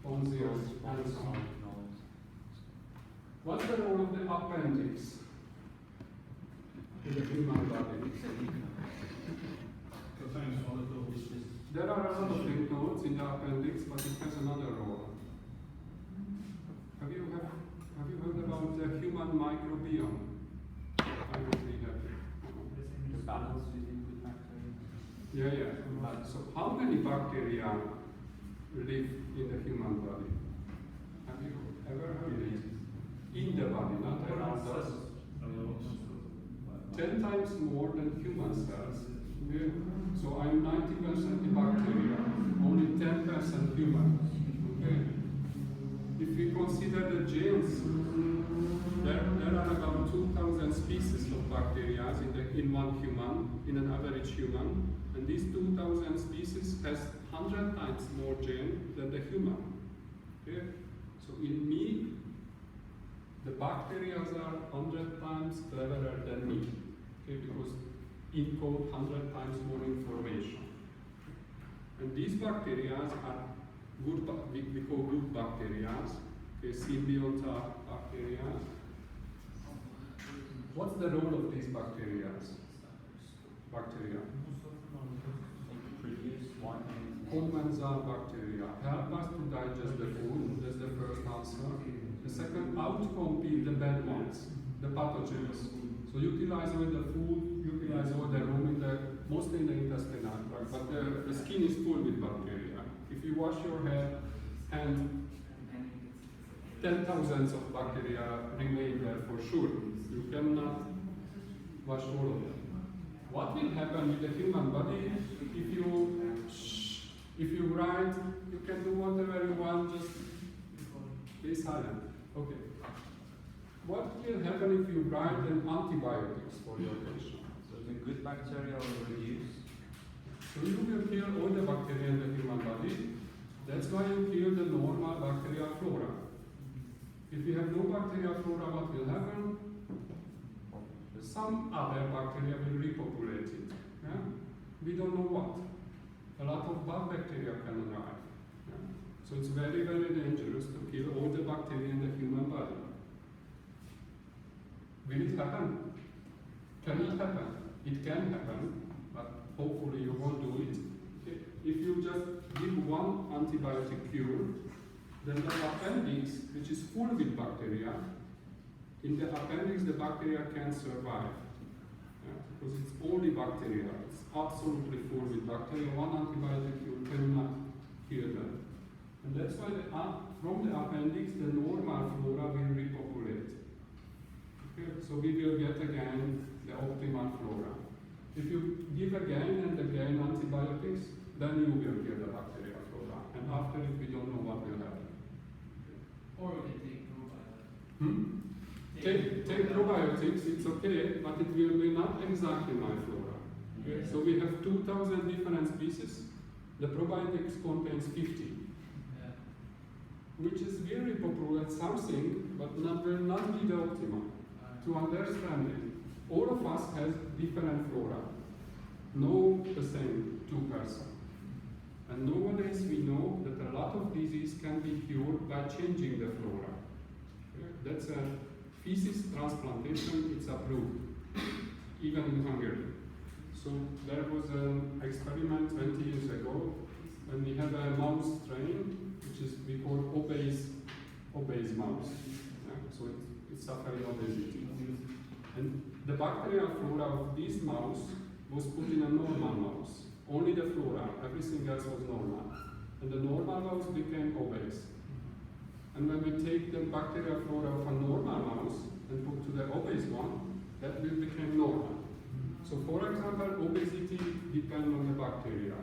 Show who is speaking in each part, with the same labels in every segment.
Speaker 1: sponges, and so on. What's the role of the appendix in the human body? There are a lot of lymph nodes in the appendix, but it has another role. Have you heard about the human microbiome? I would be happy.
Speaker 2: The balance within good bacteria.
Speaker 1: Yeah. So how many bacteria live in the human body? Have you ever heard it? In the body, not around us. 10 times more than human cells. Okay. So I'm 90% bacteria, only 10% human. Okay. If we consider the genes, there are about 2,000 species of bacteria in one human, in an average human, and these 2,000 species has 100 times more gene than the human. Okay. So in me, the bacteria are 100 times cleverer than me, okay, because encode 100 times more information. And these bacteria are good, we call good bacteria, okay, symbiota bacteria. What's the role of these bacteria? Commensal bacteria help us to digest the food, that's the first answer. The second, outcompete the bad ones, the pathogens. So utilize all the food, utilize all the room mostly in the intestinal tract, but the skin is full with bacteria. If you wash your hair and 10,000 of bacteria remain there for sure, you cannot wash all of them. What will happen with the human body if you write, you can do whatever you want, just be silent. Okay. What will happen if you write antibiotics for your patient?
Speaker 2: So the good bacteria will reduce.
Speaker 1: So you will kill all the bacteria in the human body. That's why you kill the normal bacterial flora. If you have no bacterial flora, what will happen? Some other bacteria will repopulate it. Yeah? We don't know what. A lot of bad bacteria can arrive. Yeah? So it's very, very dangerous to kill all the bacteria in the human body. Will it happen? Can it happen? It can happen, but hopefully you won't do it. Okay. If you just give one antibiotic cure, then the appendix, which is full with bacteria, in the appendix the bacteria can't survive. Yeah? Because it's only bacteria. It's absolutely full with bacteria. One antibiotic cure cannot kill them. And that's why from the appendix the normal flora will repopulate. Okay, so we will get again the optimal flora. If you give again and again antibiotics, then you will kill the bacterial flora. And after it, we don't know what will happen.
Speaker 3: Or we can take probiotics.
Speaker 1: Take probiotics, it's okay, but it will be not exactly my flora. Okay? So we have 2,000 different species. The probiotics contains 50. Which is very repopulate something, but will not be the optimal. To understand it, all of us has different flora, no the same 2%. And nowadays we know that a lot of disease can be cured by changing the flora. Okay? That's a feces transplantation, it's approved, even in Hungary. So there was an experiment 20 years ago when we had a mouse strain, which is we call obese mouse. Yeah? So it's suffering obesity. And the bacterial flora of this mouse was put in a normal mouse. Only the flora, everything else was normal. And the normal mouse became obese. And when we take the bacterial flora of a normal mouse and put to the obese one, that will become normal. So for example, obesity depends on the bacteria.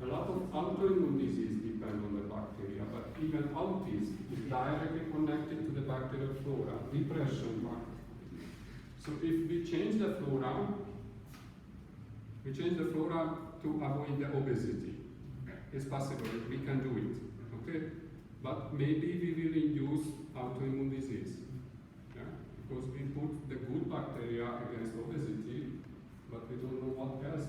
Speaker 1: A lot of autoimmune disease depend on the bacteria, but even autism is directly connected to the bacterial flora, depression. So if we change the flora to avoid the obesity. It's possible, we can do it, okay? But maybe we will induce autoimmune disease, yeah? Because we put the good bacteria against obesity, but we don't know what else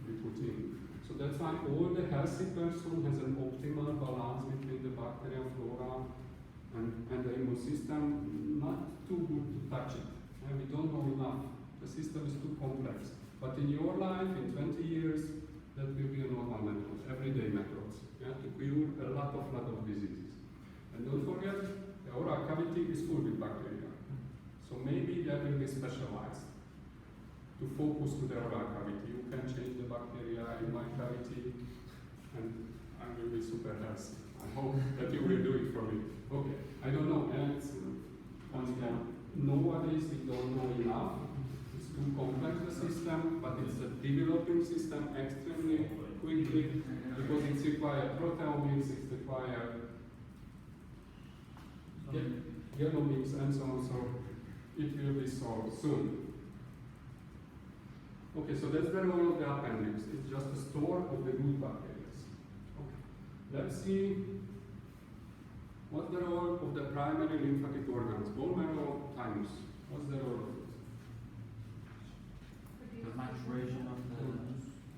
Speaker 1: we put in. So that's why all the healthy person has an optimal balance between the bacteria, flora, and the immune system, not too good to touch it. And we don't know enough. The system is too complex. But in your life, in 20 years, that will be a normal method, everyday methods, to cure a lot of diseases. And don't forget, the oral cavity is full with bacteria. So maybe that will be specialized to focus to the oral cavity. You can change the bacteria in my cavity, and I will be super healthy. I hope that you will do it for me. Okay, I don't know, and it's, once again, nowadays we don't know enough. It's too complex the system, but it's a developing system extremely quickly because it requires proteomics, it requires genomics and so on, so it will be solved soon. Okay, so that's the role of the appendix. It's just a store of the good bacteria. Okay. Let's see what's the role of the primary lymphatic organs, bone marrow, thymus. What's the role of it?
Speaker 2: The maturation of the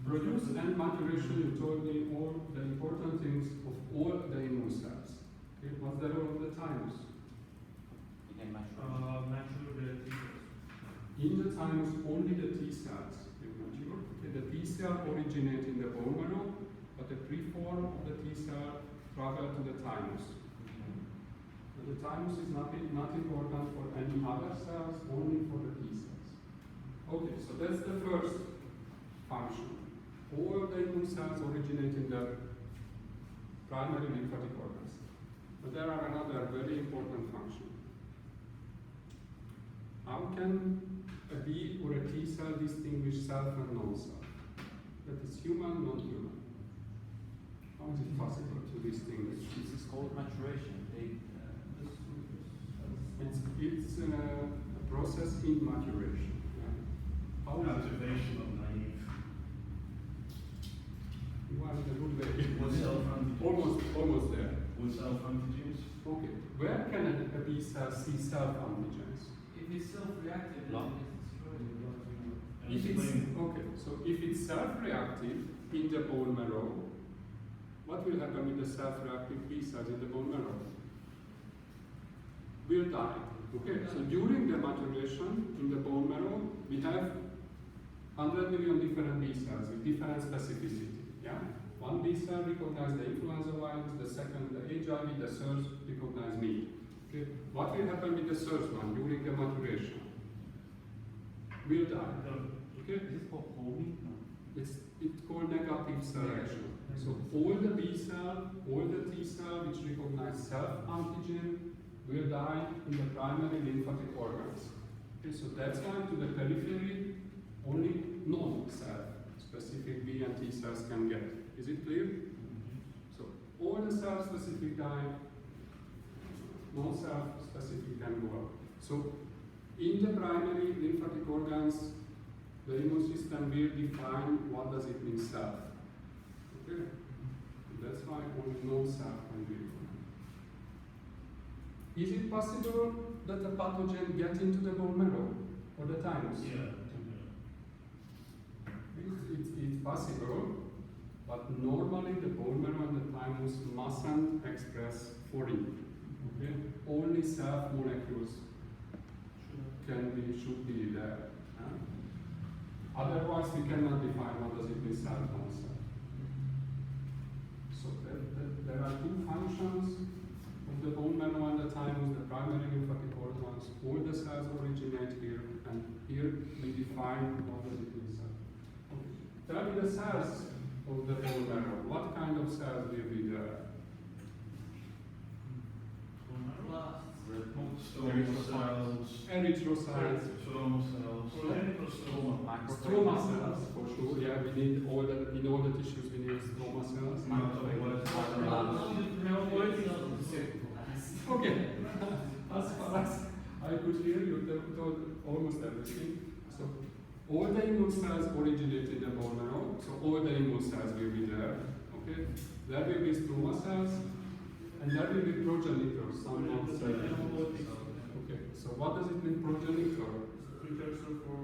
Speaker 1: Produce and maturation, you told me all the important things of all the immune cells. Okay, what's the role of the thymus?
Speaker 2: again maturation.
Speaker 3: Mature the tissues.
Speaker 1: In the thymus, only the T cells will mature. Okay, the T cell originate in the bone marrow, but the preform of the T cell travel to the thymus. The thymus is not important for any other cells, only for the T cells. Okay, so that's the first function. All the immune cells originate in the primary lymphatic organs. But there are another very important function. How can a B or a T cell distinguish self and non-self? That is human, non-human. How is it possible to distinguish?
Speaker 2: This is called maturation.
Speaker 1: It's a process in maturation. Yeah. How is it?
Speaker 4: Activation of naive.
Speaker 1: You are in a good way.
Speaker 4: With self-antigens.
Speaker 1: Almost there.
Speaker 4: With self-antigens.
Speaker 1: Okay. Where can a B cell see self-antigens?
Speaker 3: If it's self-reactive,
Speaker 2: Lung.
Speaker 1: If it's, okay, so if it's self-reactive in the bone marrow, what will happen with the self-reactive B cells in the bone marrow? Will die. Okay, so during the maturation in the bone marrow, we have 100 million different B cells with different specificity. Yeah? One B cell recognizes the influenza virus, the second the HIV, the third recognize me. Okay? What will happen with the third one during the maturation? Will die. Okay?
Speaker 2: Is it called homing? No.
Speaker 1: It's called negative selection. So all the B cell, all the T cell which recognize self-antigen will die in the primary lymphatic organs. Okay, so that's why to the periphery only non-self-specific B and T cells can get. Is it clear? So all the self-specific die, non-self-specific can go up. So in the primary lymphatic organs, the immune system will define what does it mean self. Okay? That's why only non-self can be recognized. Is it possible that the pathogen get into the bone marrow or the thymus?
Speaker 4: Yeah.
Speaker 1: It's possible, but normally the bone marrow and the thymus mustn't express foreign. Okay? Only self molecules should be there. Otherwise, we cannot define what does it mean self non-self. So there are two functions of the bone marrow and the thymus, the primary lymphatic organs. All the cells originate here, and here we define what does it mean self. Okay. Tell me the cells of the bone marrow. What kind of cells will be there?
Speaker 4: Stromal cells.
Speaker 1: Erythrocytes.
Speaker 4: Stromal cells.
Speaker 1: Stroma cells, for sure. Yeah, we need all the in all the tissues we need stroma cells. Okay. As far as I could hear, you told almost everything. So all the immune cells originate in the bone marrow. So all the immune cells will be there. Okay. There will be stroma cells, and there will be progenitors. Some okay. So what does it mean progenitor?
Speaker 3: Precursor for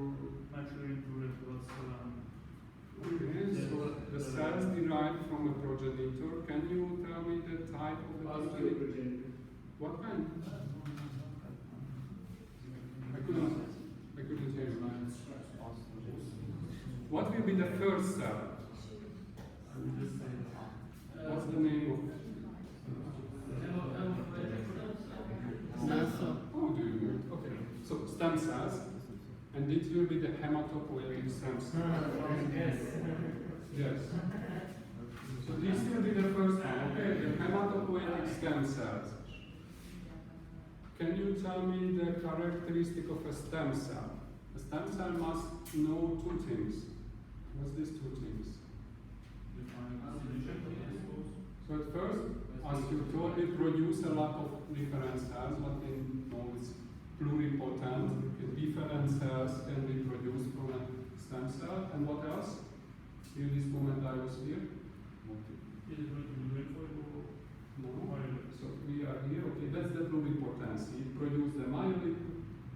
Speaker 3: maturing to red blood cell.
Speaker 1: Okay, so the cells derived from a progenitor. Can you tell me the type type of
Speaker 3: Osteoprogenitor.
Speaker 1: What kind? I couldn't hear you. What will be the first cell? What's the name of? Oh, do you know it? Okay. So stem cells, and it will be the hematopoietic stem cells. Yes. So this will be the first one. Okay, the hematopoietic stem cells. Can you tell me the characteristic of a stem cell? A stem cell must know two things. What's these two things? So at first, as you told me, produce a lot of different cells, what we know is pluripotent. Different cells can be produced from a stem cell. And what else? Till this moment I was here. No. So we are here. Okay, that's the pluripotency. It produces the myeloid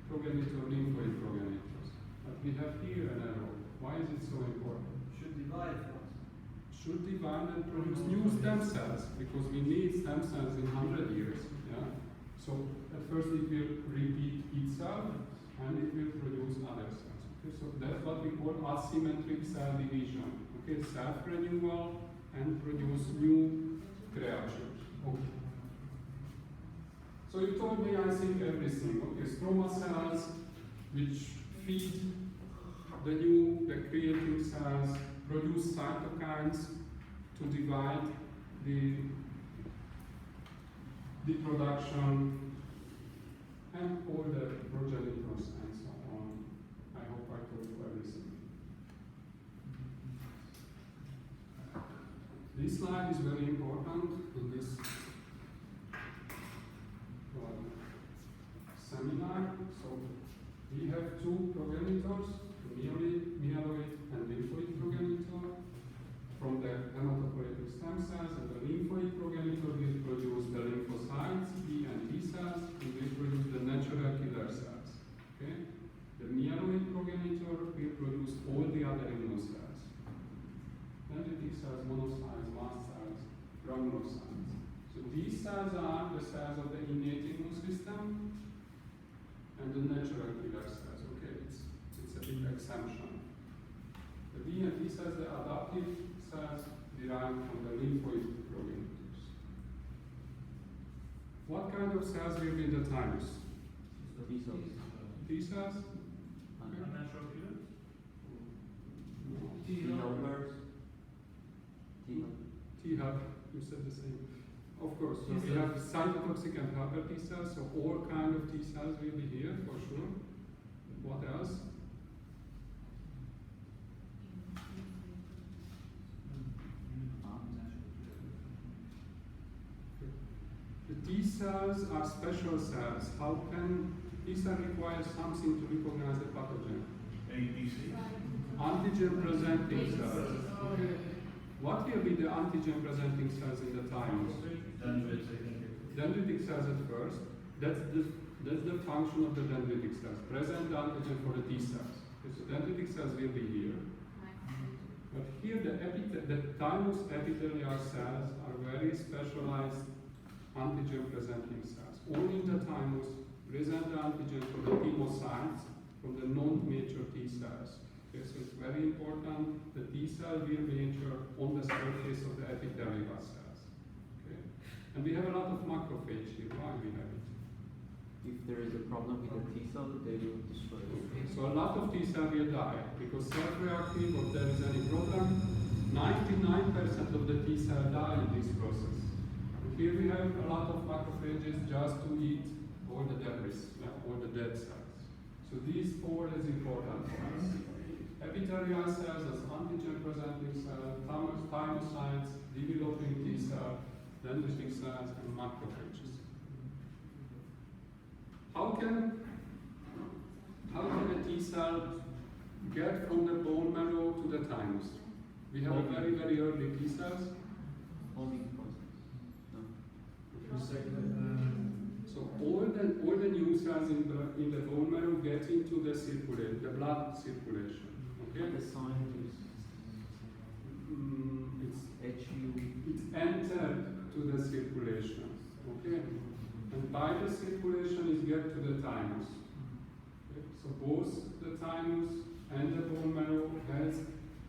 Speaker 1: progenitor, lymphoid progenitors. But we have here an error. Why is it so important?
Speaker 3: Should divide.
Speaker 1: Should divide and produce new stem cells, because we need stem cells in 100 years. Yeah. So at first it will repeat itself and it will produce other cells. Okay, so that's what we call asymmetric cell division. Okay, self-renewal and produce new creatures. Okay. So you told me, I think, everything. Okay, stroma cells which feed the creating cells, produce cytokines to divide the production, and all the progenitors and so on. I hope I told you everything. This slide is very important in this seminar. So we have two progenitors, myeloid and lymphoid progenitor. From the hematopoietic stem cells, and the lymphoid progenitor will produce the lymphocytes, B and T cells, and will produce the natural killer cells. Okay? The myeloid progenitor will produce all the other immune cells. Then the T cells, monocytes, mast cells, granulocytes. So these cells are the cells of the innate immune system and the natural killer cells. Okay, it's a big exemption. The B and T cells, the adaptive cells derived from the lymphoid progenitors. What kind of cells will be in the thymus?
Speaker 2: T cells.
Speaker 1: T cells?
Speaker 3: Unnatural killer?
Speaker 1: No.
Speaker 2: T helpers.
Speaker 1: T help, you said the same. Of course, so we have cytotoxic and helper T cells, so all kind of T cells will be here for sure. What else? The T cells are special cells. How can T cell require something to recognize the pathogen?
Speaker 4: APC.
Speaker 1: Antigen presenting cells. Okay. What will be the antigen presenting cells in the thymus? Dendritic cells at first. That's the function of the dendritic cells. Present antigen for the T cells. Okay, so dendritic cells will be here. But here the thymus epithelial cells are very specialized antigen presenting cells. Only in the thymus present the antigen for the thymocytes from the non-mature T cells. Okay, so it's very important. The T cell will mature on the surface of the epithelial cells. Okay? And we have a lot of macrophage here. Why we have it?
Speaker 2: If there is a problem with the T cell, they will destroy it.
Speaker 1: So a lot of T cells will die because self-reactive, or there is any problem. 99% of the T cells die in this process. Here we have a lot of macrophages just to eat all the debris, all the dead cells. So these four is important for us. Epithelial cells as antigen presenting cells, thymocytes, developing T cells, dendritic cells, and macrophages. How can a T cell get from the bone marrow to the thymus? We have a very, very early T cells.
Speaker 2: Homing process.
Speaker 1: So all the new cells in the bone marrow get into the blood circulation. Okay?
Speaker 2: The sign is
Speaker 1: It's
Speaker 2: HU.
Speaker 1: entered to the circulation. Okay? And by the circulation is get to the thymus. Okay? So both the thymus and the bone marrow has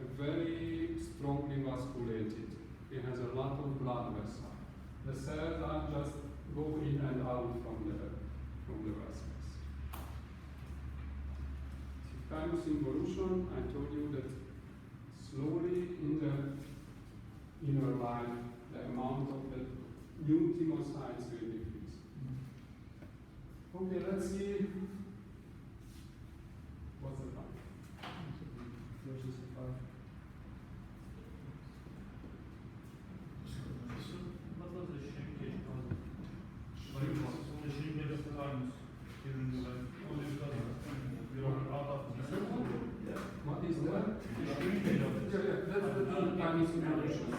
Speaker 1: a very strongly vasculated. It has a lot of blood vessels. The cells are just go in and out from the vessels. Thymus involution, I told you that slowly in the inner life, the amount of the new thymocytes will decrease. Okay, let's see what's the time.
Speaker 3: Versus 5. What was the shrinkage cause? The shrinkage of the thymus during the life. We are out of the
Speaker 1: What is that?
Speaker 3: shrinkage of it.
Speaker 1: That's the thymus involution.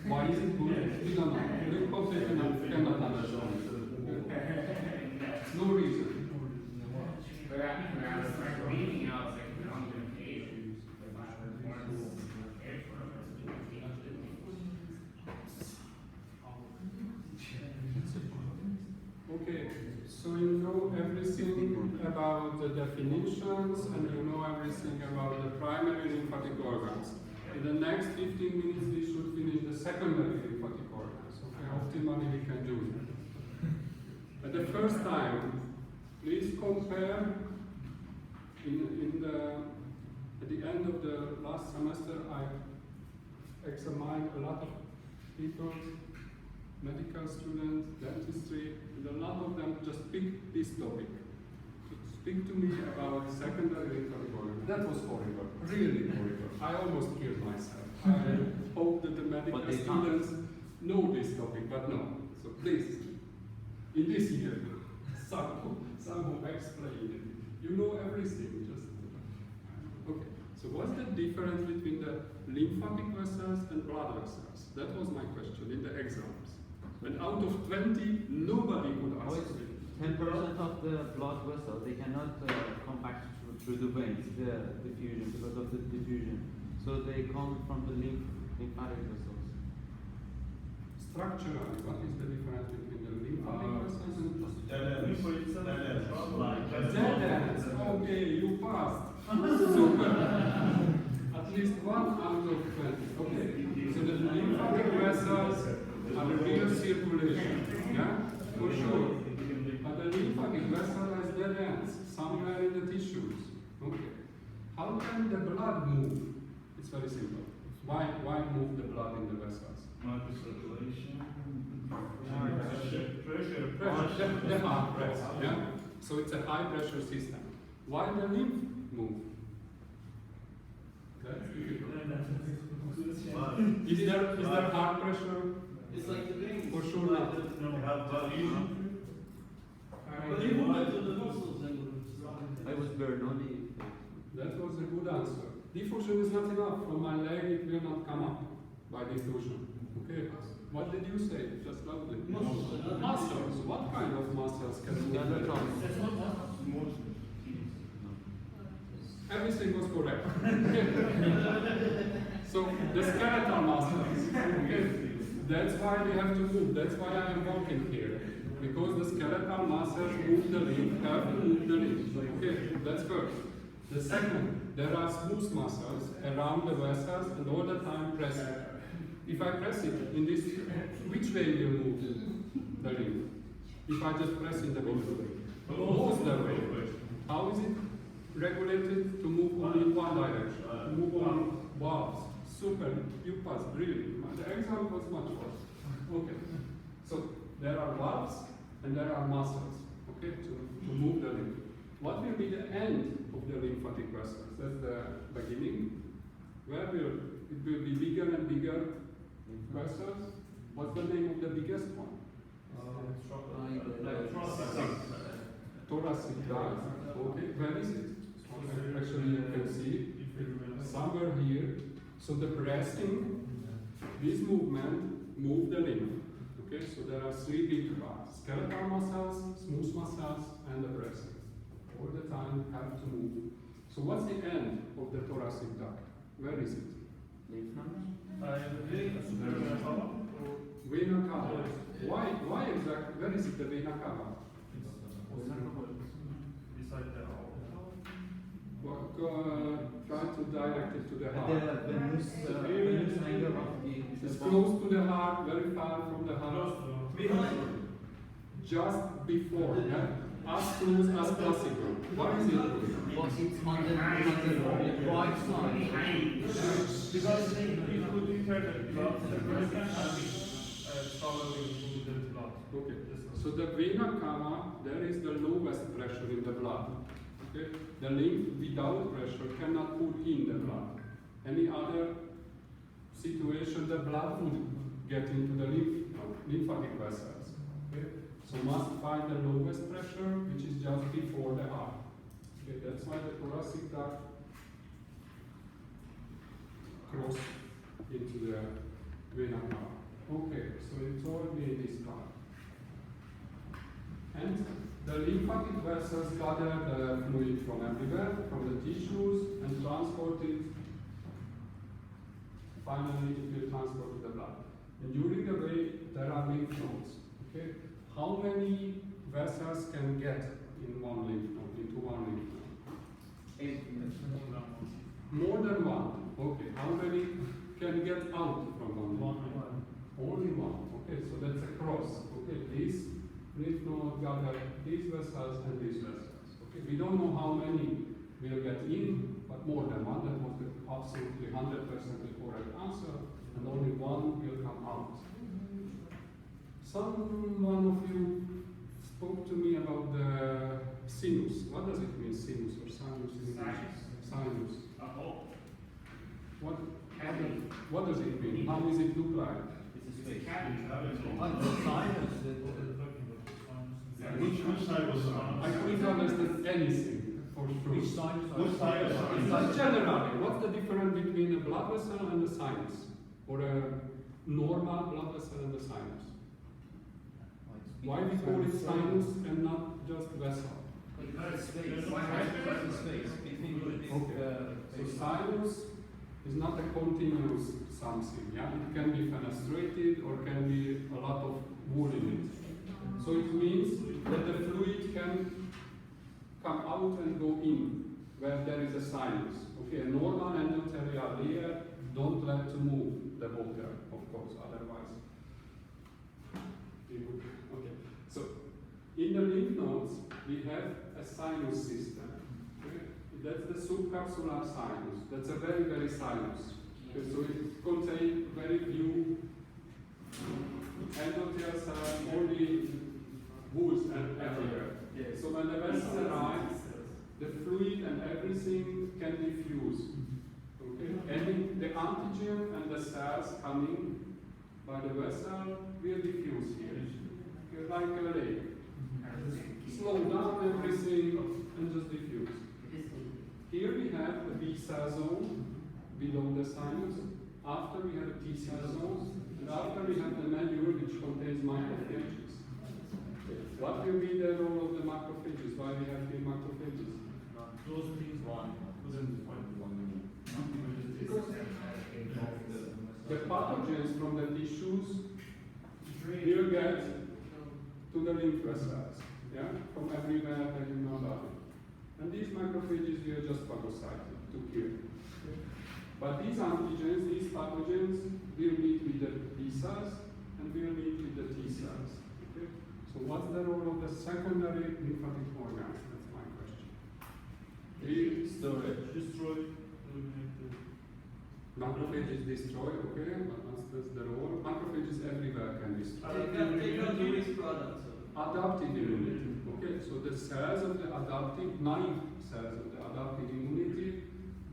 Speaker 1: Why is it good? We don't know. We completely cannot understand. No reason.
Speaker 5: But I was like reading, I was like, on the page, if I was cared for,
Speaker 1: Okay, so you know everything about the definitions and you know everything about the primary lymphatic organs. In the next 15 minutes we should finish the secondary lymphatic organs. Okay, optimally we can do it. At the first time, please compare at the end of the last semester I examined a lot of people, medical students, dentistry, and a lot of them just picked this topic. To speak to me about secondary lymphatic organs. That was horrible, really horrible. I almost killed myself. I hope that the medical
Speaker 2: But they
Speaker 1: students know this topic, but no. So please, in this year, someone explain it. You know everything, just okay. So what's the difference between the lymphatic vessels and blood vessels? That was my question in the exams. And out of 20, nobody could answer it.
Speaker 2: 10% of the blood vessel, they cannot come back through the veins, the diffusion, because of the diffusion. So they come from the lymphatic vessels.
Speaker 1: Structurally, what is the difference between the lymphatic vessels and dead ends? Okay, you passed. Super. At least 1 out of 20. Okay. So the lymphatic vessels are the real circulation. Yeah? For sure. But the lymphatic vessel has dead ends, somewhere in the tissues. Okay. How can the blood move? It's very simple. Why move the blood in the vessels?
Speaker 4: Microcirculation.
Speaker 3: Pressure.
Speaker 1: The heart press, yeah? So it's a high pressure system. Why the lymph move? That's difficult. Is there heart pressure?
Speaker 6: It's like the veins.
Speaker 1: For sure not.
Speaker 6: But you move it to the muscles and
Speaker 2: I was Bernoulli.
Speaker 1: That was a good answer. Diffusion is not enough. From my leg it will not come up by diffusion. Okay. What did you say? Just loudly.
Speaker 6: Muscles.
Speaker 1: Muscles. What kind of muscles can move?
Speaker 2: That's
Speaker 1: the
Speaker 2: all.
Speaker 1: Everything was correct. So the skeletal muscles. Okay. That's why we have to move. That's why I am walking here. Because the skeletal muscles move the lymph, have to move the lymph. Okay, that's first. The second, there are smooth muscles around the vessels and all the time press it. If I press it in this, which way will move the lymph? If I just press in the middle way. Both the way. How is it regulated to move only in one direction? To move on valves. Super, you passed, really. The exam was much worse. Okay. So there are valves and there are muscles, okay, to move the lymph. What will be the end of the lymphatic vessels? That's the beginning. Where will it will be bigger and bigger vessels? What's the name of the biggest one? Thoracic duct. Okay, where is it? Okay. Actually, you can see somewhere here. So the pressing, this movement, move the lymph. Okay, so there are 3 big parts: skeletal muscles, smooth muscles, and the pressing. All the time have to move. So what's the end of the thoracic duct? Where is it?
Speaker 2: Lymph nodes?
Speaker 1: Vena cava. Why exactly? Where is it, the vena cava?
Speaker 3: Beside the heart.
Speaker 1: Well, try to direct it to the
Speaker 2: At
Speaker 1: heart.
Speaker 2: the venous angle of the
Speaker 1: It's close to the heart, very far from the heart.
Speaker 3: Close to
Speaker 6: Behind.
Speaker 1: Just before, yeah? As close as possible. What is it?
Speaker 2: But it's on the right side.
Speaker 3: because if you could enter the blood circulation and traveling through the blood.
Speaker 1: Okay. So the vena cava, there is the lowest pressure in the blood. Okay? The lymph without pressure cannot pull in the blood. Any other situation, the blood would get into the lymphatic vessels. Okay? So must find the lowest pressure, which is just before the heart. Okay, that's why the thoracic duct cross into the vena cava. Okay, so it's already this part. And the lymphatic vessels gather the fluid from everywhere, from the tissues, and transport it. Finally, it will transport to the blood. And during the way, there are lymph nodes. Okay, how many vessels can get in one lymph node, into one lymph node? More than one. Okay, how many can get out from one lymph node? Only one. Okay, so that's a cross. Okay, these lymph nodes gather these vessels and these vessels. Okay, we don't know how many will get in, but more than one. That was the absolutely 100% the correct answer, and only one will come out. Someone of you spoke to me about the sinus. What does it mean, sinus or sinus? Sinus. What does it mean? How does it look like?
Speaker 2: It's a space.
Speaker 4: Which
Speaker 2: The sinus.
Speaker 4: which side was
Speaker 1: I couldn't understand anything for sure.
Speaker 2: Which sinus?
Speaker 4: Which side is
Speaker 1: But generally, what's the difference between a blood vessel and a sinus? Or a normal blood vessel and a sinus? Why we call it sinus and not just vessel?
Speaker 2: Because space. There's space between the
Speaker 1: So sinus is not a continuous something, yeah? It can be fenestrated or can be a lot of wool in it. So it means that the fluid can come out and go in where there is a sinus. Okay, a normal endothelial layer don't let to move the water, of course, otherwise. Okay, so in the lymph nodes we have a sinus system. Okay? That's the subcapsular sinus. That's a very, very sinus. Okay, so it contains very few endothelial cells, only woods and everywhere. So when the vessels arrive, the fluid and everything can diffuse. Okay? And the antigen and the cells coming by the vessel will diffuse here. Okay, like a lake. Slow down everything and just diffuse. Here we have the B cell zone below the sinus. After we have T cell zones, and after we have the manure which contains macrophages. What will be the role of the macrophages? Why we have here macrophages?
Speaker 3: Those things couldn't find
Speaker 1: The pathogens from the tissues will get to the lymph vessels, yeah, from everywhere that you know about it. And these macrophages will just phagocyte it to kill. But these antigens, these pathogens, will meet with the B cells and will meet with the T cells. Okay? So what's the role of the secondary lymphatic organs? That's my question.
Speaker 2: Storage.
Speaker 3: destroy, eliminate the
Speaker 1: Macrophages destroy, okay, but that's the role. Macrophages everywhere can destroy.
Speaker 6: Take out the waste products.
Speaker 1: Adaptive immunity. Okay, so the cells of the adaptive, 9 cells of the adaptive immunity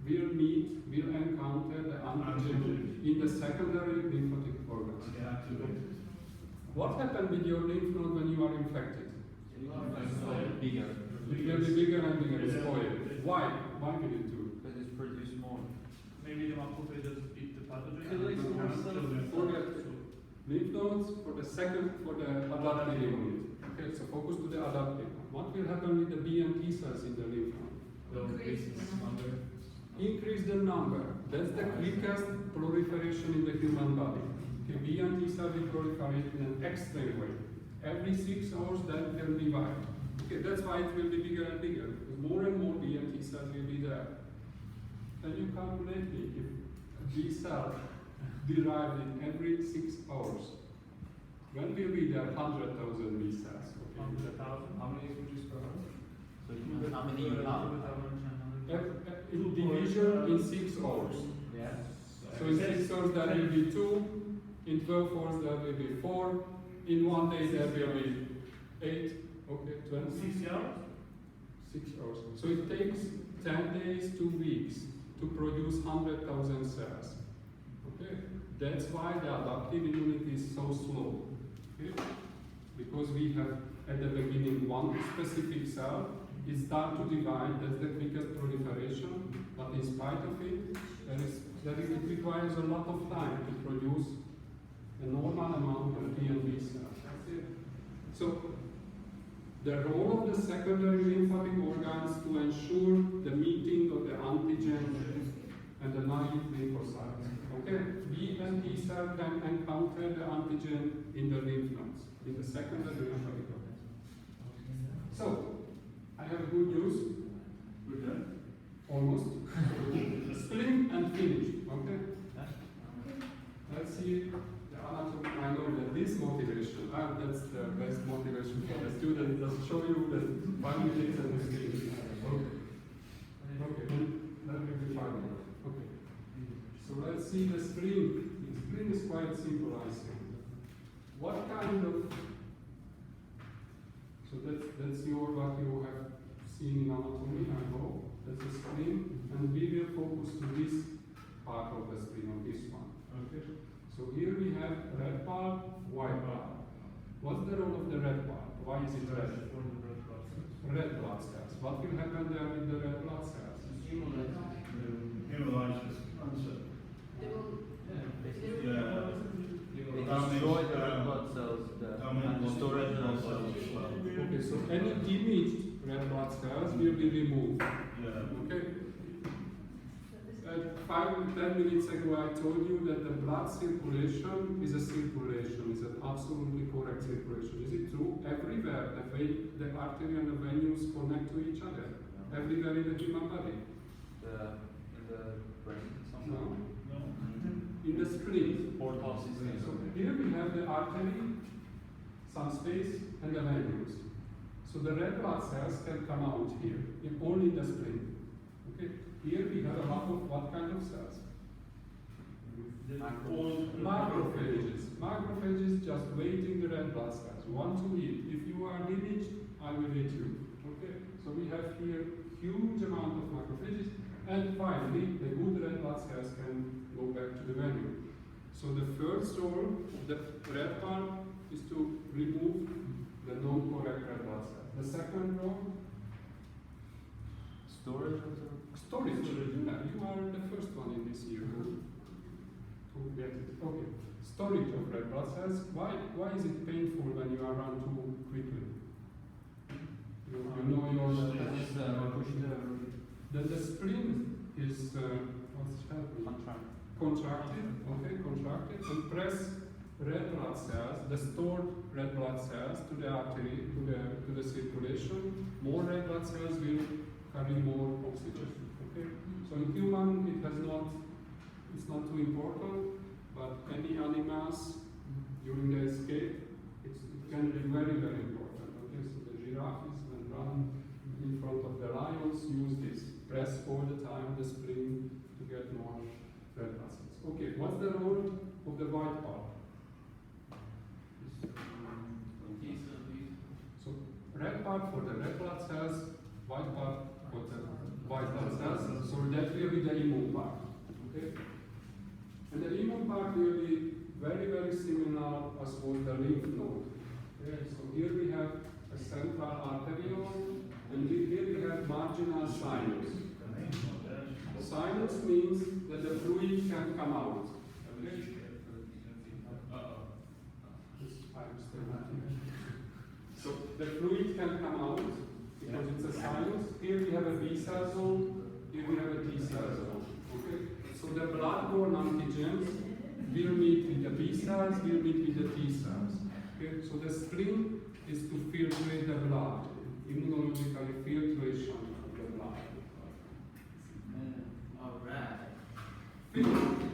Speaker 1: will encounter the antigen in the secondary lymphatic organs. What happened with your lymph node when you are infected?
Speaker 2: Bigger.
Speaker 1: It will be bigger and bigger, spoiled. Why? Why will it do?
Speaker 2: Because it's produced more.
Speaker 3: maybe the macrophages eat the pathogen.
Speaker 6: Collects more cells.
Speaker 1: For the lymph nodes, for the adaptive immunity. Okay, so focus to the adaptive. What will happen with the B and T cells in the lymph node? Increase the number. That's the quickest proliferation in the human body. Okay, B and T cell will proliferate in an extreme way. Every 6 hours that can divide. Okay, that's why it will be bigger and bigger. Because more and more B and T cells will be there. Can you calculate me if a B cell derived in every 6 hours? When will be there 100,000 B cells? Okay.
Speaker 3: 100,000.
Speaker 5: How many switches per hour?
Speaker 2: So how many you have?
Speaker 1: In division in 6 hours.
Speaker 2: Yeah.
Speaker 1: So in 6 hours there will be 2, in 12 hours there will be 4, in 1 day there will be 8, okay, 20.
Speaker 3: 6 hours?
Speaker 1: 6 hours. So it takes 10 days, 2 weeks to produce 100,000 cells. Okay? That's why the adaptive immunity is so slow. Okay? Because we have at the beginning one specific cell, it starts to divide, that's the quickest proliferation, but in spite of it, it requires a lot of time to produce a normal amount of T and B cells. That's it. So the role of the secondary lymphatic organs to ensure the meeting of the antigen and the naive lymphocytes. Okay, B and T cell can encounter the antigen in the lymph nodes, in the secondary lymphatic organs. So, I have good news.
Speaker 4: We're done?
Speaker 1: Almost. Spring and finished. Okay. Let's see the anatomy. I know that this motivation, that's the best motivation for the student. Just show you that 5 minutes and it's finished. Okay. Okay. That will be fine. Okay. So let's see the spring. The spring is quite simple, I think. What kind of? So that's what you have seen in anatomy, I hope. That's the spring, and we will focus to this part of the spring, on this one. Okay. So here we have red part, white part. What's the role of the red part? Why is it red? Red blood cells. What will happen there with the red blood cells?
Speaker 4: Hemolysis. Answer.
Speaker 2: They
Speaker 4: Yeah.
Speaker 2: destroy the red blood cells and the storage of red cells as well.
Speaker 1: Okay, so any imaged red blood cells will be removed.
Speaker 4: Yeah.
Speaker 1: Okay. 5 to 10 minutes ago, I told you that the blood circulation is a circulation, is an absolutely correct circulation. Is it true? Everywhere, the artery and the veins connect to each other. Everywhere in the human body.
Speaker 2: In the brain,
Speaker 1: No.
Speaker 4: No.
Speaker 1: In the spleen.
Speaker 2: portal system.
Speaker 1: So here we have the artery, some space, and the veins. So the red blood cells can come out here, only in the spleen. Okay. Here we have a lot of what kind of cells? Macrophages. Macrophages just waiting the red blood cells. Want to eat. If you are imaged, I will eat you. Okay. So we have here huge amount of macrophages, and finally the good red blood cells can go back to the venue. So the first role of the red part is to remove the non-correct red blood cells. The second role,
Speaker 2: Storage of the
Speaker 1: storage. Yeah, you are the first one in this year to get it. Okay. Storage of red blood cells. Why is it painful when you are run too quickly? You know your then the spleen is what's happening? Contracted. Okay, contracted, and press red blood cells, the stored red blood cells, to the artery, to the circulation. More red blood cells will carry more oxygen. Okay, so in human it's not too important, but any animals during the escape, it can be very, very important. Okay, so the giraffes when run in front of the lions use this. Press all the time the spleen to get more red blood cells. Okay, what's the role of the white part? So red part for the red blood cells, white part for the white blood cells. So that will be the immune part. Okay? And the immune part will be very, very similar as was the lymph node. Okay? So here we have a central arteriole, and here we have marginal sinus. Sinus means that the fluid can come out. Okay? So the fluid can come out because it's a sinus. Here we have a B cell zone, here we have a T cell zone. Okay? So the blood-borne antigens will meet with the B cells, will meet with the T cells. Okay? So the spleen is to filtrate the blood, immunological filtration of the blood.
Speaker 6: Alright.
Speaker 1: Fifth